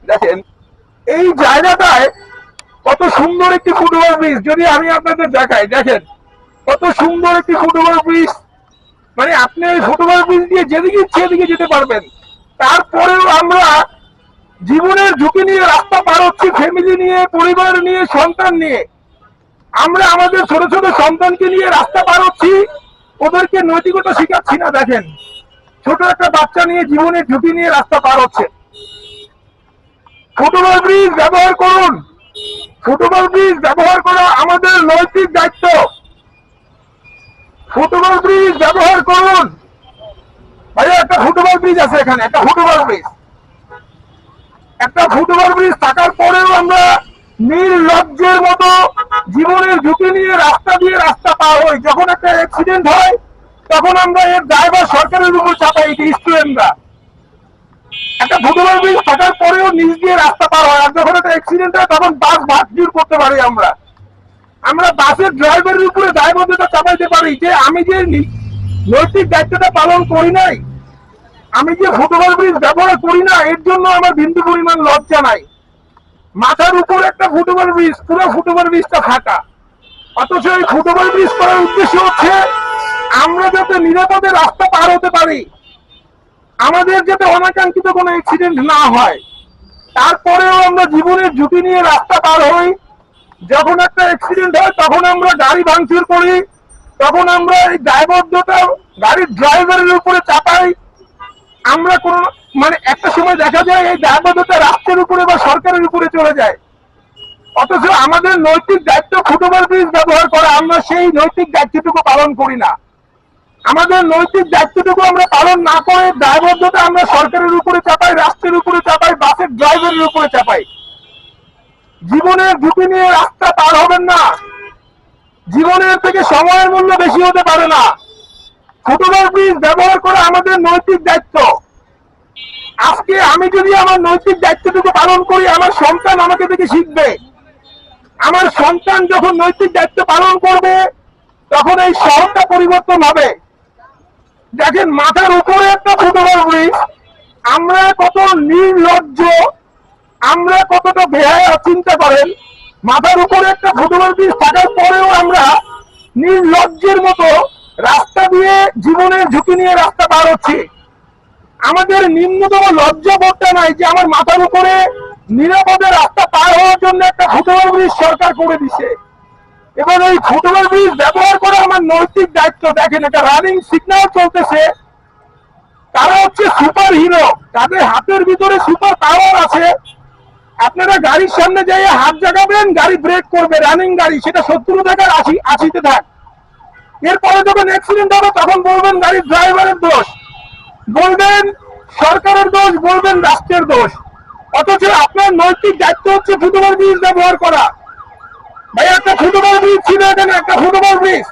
দেখেন এই জায়গাটায় কত সুন্দর একটি ফুটবল ব্রিজ, যদি আমি আপনাদের দেখাই, দেখেন কত সুন্দর একটি ফুটবল ব্রিজ। মানে আপনি ওই ফুটবল ব্রিজ দিয়ে যেদিকে ইচ্ছে সেদিকে যেতে পারবেন। তারপরেও আমরা জীবনের ঝুঁকি নিয়ে রাস্তা পার হচ্ছি, ফ্যামিলি নিয়ে, পরিবার নিয়ে, সন্তান নিয়ে। আমরা আমাদের ছোট ছোট সন্তানকে নিয়ে রাস্তা পার হচ্ছি, ওদেরকে নৈতিকতা শিখাচ্ছি না। দেখেন ছোট একটা বাচ্চা নিয়ে জীবনের ঝুঁকি নিয়ে রাস্তা পার হচ্ছে। ফুটবল ব্রিজ ব্যবহার করুন, ফুটবল ব্রিজ ব্যবহার করা আমাদের নৈতিক দায়িত্ব। ফুটবল ব্রিজ ব্যবহার করুন। ভাইয়া একটা ফুটবল ব্রিজ আছে এখানে, একটা ফুটবল ব্রিজ, একটা ফুটবল ব্রিজ থাকার পরেও আমরা নির্লজ্জের মতো জীবনের ঝুঁকি নিয়ে রাস্তা দিয়ে রাস্তা পার হই। যখন একটা অ্যাক্সিডেন্ট হয় তখন আমরা এর ড্রাইভার সরকারের উপর চাপাই, স্টুডেন্টরা। একটা ফুটবল ব্রিজ থাকার পরেও নিচ দিয়ে রাস্তা পার হয়, আর যখন একটা অ্যাক্সিডেন্ট হয় তখন বাস ভাঙচুর করতে পারি। আমরা বাসের ড্রাইভারের উপরে দায়বদ্ধতা চাপাইতে পারি যে আমি যে নৈতিক দায়িত্বটা পালন করি নাই, আমি যে ফুটবল ব্রিজ ব্যবহার করি না, এর জন্য আমার বিন্দু পরিমাণ লজ্জা নাই। মাথার উপর একটা ফুটবল ব্রিজ, পুরো ফুটবল ব্রিজটা ফাঁকা, অথচ এই ফুটবল ব্রিজ করার উদ্দেশ্য হচ্ছে আমরা যাতে নিরাপদে রাস্তা পার হতে পারি, আমাদের যাতে অনাকাঙ্ক্ষিত কোনো অ্যাক্সিডেন্ট না হয়। তারপরেও আমরা জীবনের ঝুঁকি নিয়ে রাস্তা পার হই। যখন একটা অ্যাক্সিডেন্ট হয় তখন আমরা গাড়ি ভাঙচুর করি, তখন আমরা এই দায়বদ্ধতা গাড়ির ড্রাইভারের উপরে চাপাই। আমরা কোন মানে একটা সময় দেখা যায় এই দায়বদ্ধতা রাষ্ট্রের উপরে বা সরকারের উপরে চলে যায়, অথচ আমাদের নৈতিক দায়িত্ব ফুটবল ব্রিজ ব্যবহার করা, আমরা সেই নৈতিক দায়িত্বটুকু পালন করি না। আমাদের নৈতিক দায়িত্বটুকু আমরা পালন না করে দায়বদ্ধতা আমরা সরকারের উপরে চাপাই, রাষ্ট্রের উপরে চাপাই, বাসের ড্রাইভারের উপরে চাপাই। জীবনের ঝুঁকি নিয়ে রাস্তা পার হবেন না, জীবনের থেকে সময়ের মূল্য বেশি হতে পারে না। ফুটবল ব্রিজ ব্যবহার করা আমাদের নৈতিক দায়িত্ব। আজকে আমি যদি আমার নৈতিক দায়িত্বটুকু পালন করি, আমার সন্তান আমাকে দেখে শিখবে। আমার সন্তান যখন নৈতিক দায়িত্ব পালন করবে তখন এই শহরটা পরিবর্তন হবে। দেখেন মাথার উপরে একটা ফুটবল ব্রিজ, আমরা কত নির্লজ্জ, আমরা কতটা বেহায়া, চিন্তা করেন। মাথার উপরে একটা ফুটবল ব্রিজ থাকার পরেও আমরা নির্লজ্জের মতো রাস্তা দিয়ে জীবনের ঝুঁকি নিয়ে রাস্তা পার হচ্ছি। আমাদের নিম্নতম লজ্জাবোধটা নাই যে আমার মাথার উপরে নিরাপদে রাস্তা পার হওয়ার জন্য একটা ফুটবল ব্রিজ সরকার করে দিছে, এবং এই ফুটবল ব্রিজ ব্যবহার করা আমার নৈতিক দায়িত্ব। দেখেন একটা রানিং সিগন্যাল চলতেছে, তারা হচ্ছে সুপার হিরো, তাদের হাতের ভিতরে সুপার পাওয়ার আছে। আপনারা গাড়ির সামনে যাইয়ে হাত জাগাবেন, গাড়ি ব্রেক করবে, রানিং গাড়ি, সেটা 70 থাকার 80-তে থাক। এরপরে যখন অ্যাক্সিডেন্ট হবে তখন বলবেন গাড়ির ড্রাইভারের দোষ, বলবেন সরকারের দোষ, বলবেন রাষ্ট্রের দোষ। অথচ আপনার নৈতিক দায়িত্ব হচ্ছে ফুটবল ব্রিজ ব্যবহার করা। ভাই একটা ফুটবল ব্রিজ ছিল এখানে, একটা ফুটবল ব্রিজ,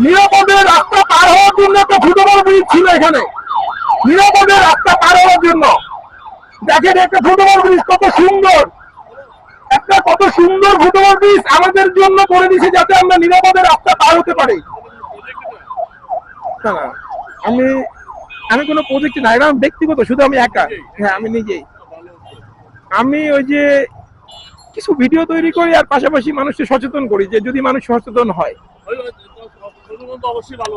নিরাপদে রাস্তা পার হওয়ার জন্য একটা ফুটবল ব্রিজ ছিল এখানে, নিরাপদে রাস্তা পার হওয়ার জন্য। দেখেন একটা ফুটবল ব্রিজ কত সুন্দর, একটা কত সুন্দর ফুটবল ব্রিজ আমাদের জন্য করে দিয়েছে যাতে আমরা নিরাপদে রাস্তা পার হতে পারি। আমি আমি কোনো প্রজেক্ট না, এটা ব্যক্তিগত, শুধু আমি একা। হ্যাঁ আমি নিজেই, আমি ওই যে কিছু ভিডিও তৈরি করি আর পাশাপাশি মানুষকে সচেতন করি, যে যদি মানুষ সচেতন হয় অবশ্যই ভালো।